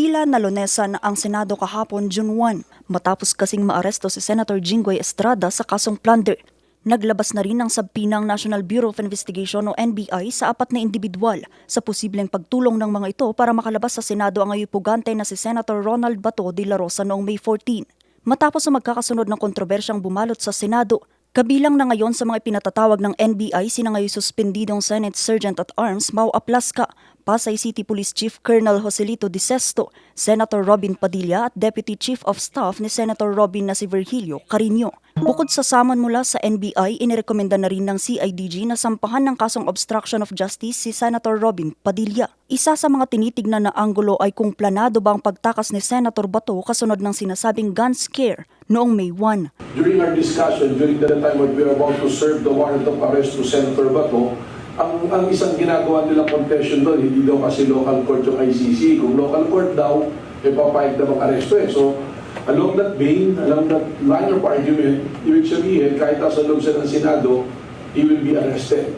Tila nalunesan ang Senado kahapon June 1 matapos kasing maaresto si Senator Jinggoy Estrada sa kasong plunder. Naglabas na rin ng sabpinang National Bureau of Investigation o NBI sa 4 na individual sa posibleng pagtulong ng mga ito para makalabas sa Senado ang ayupugante na si Senator Ronald Bato de la Rosa noong May 14. Matapos ang magkakasunod ng kontrobersyang bumalot sa Senado, kabilang na ngayon sa mga ipinatatawag ng NBI sina ngayon suspendidong Senate Sergeant at Arms Mau Aplasca, Pasay City Police Chief Colonel Joselito De Sesto, Senator Robin Padilla at Deputy Chief of Staff ni Senator Robin na si Virgilio Carino. Bukod sa samon mula sa NBI, inirekomenda na rin ng CIDG na sampahan ng kasong obstruction of justice si Senator Robin Padilla. Isa sa mga tinitignan na anggulo ay kung planado ba ang pagtakas ni Senator Bato kasunod ng sinasabing gun scare noong May 1. During our discussion, during the time when we were about to serve the warrant of arrest to Senator Bato, ang isang ginagawa nilang confession doon, hindi daw kasi local court yung ICC. Kung local court daw, papayag na mag-aresto eh. So, along that vein, along that line of argument, ibig sabihin, kahit sa loob siya ng Senado, he will be arrested.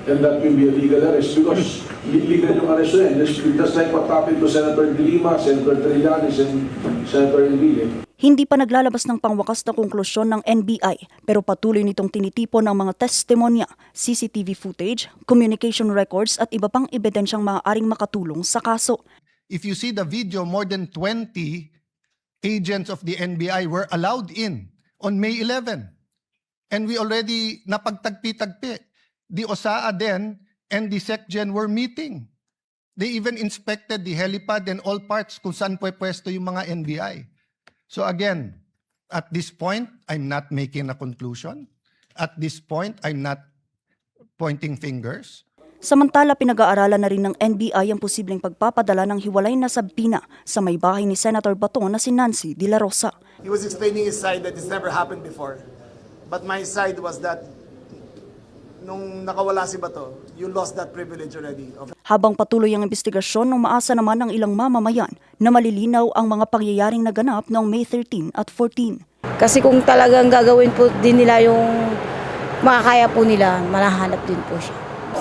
And that will be a legal arrest because legal yung arrest na yan. Just like what happened to Senator De Lima, Senator Trillanes, and Senator Enrile. Hindi pa naglalabas ng pangwakas na konklusyon ng NBI pero patuloy nitong tinitipon ang mga testimonya, CCTV footage, communication records at iba pang ebidensyang maaaring makatulong sa kaso. If you see the video, more than 20 agents of the NBI were allowed in on May 11. And we already napagtagpi-tagpi. The OSAA then and the SecGen were meeting. They even inspected the helipad and all parts kung saan pwesto yung mga NBI. So again, at this point, I'm not making a conclusion. At this point, I'm not pointing fingers. Samantala, pinag-aaralan na rin ng NBI ang posibleng pagpapadala ng hiwalay na sabpina sa may bahay ni Senator Bato na si Nancy De La Rosa. He was explaining his side that it's never happened before. But my side was that nung nakawala si Bato, you lost that privilege already. Habang patuloy ang investigasyon, umaasa naman ng ilang mamamayan na malilinaw ang mga pangyayaring naganap noong May 13 at 14. Kasi kung talagang gagawin po din nila yung makakaya po nila, malahanap din po siya.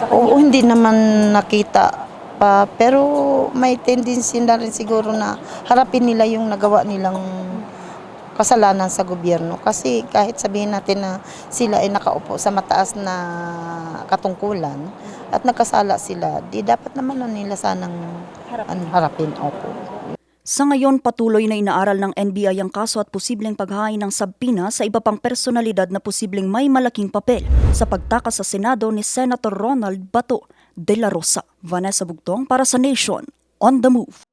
Oo, hindi naman nakita pa, pero may tendency na rin siguro na harapin nila yung nagawa nilang kasalanan sa gobyerno. Kasi kahit sabihin natin na sila ay nakaupo sa mataas na katungkulan at nagkasala sila, di dapat naman nila sanang harapin. Opo. Sa ngayon, patuloy na inaaral ng NBI ang kaso at posibleng paghahain ng sabpina sa iba pang personalidad na posibleng may malaking papel sa pagtakas sa Senado ni Senator Ronald Bato de la Rosa. Vanessa Bugtong para sa Nation on the Move.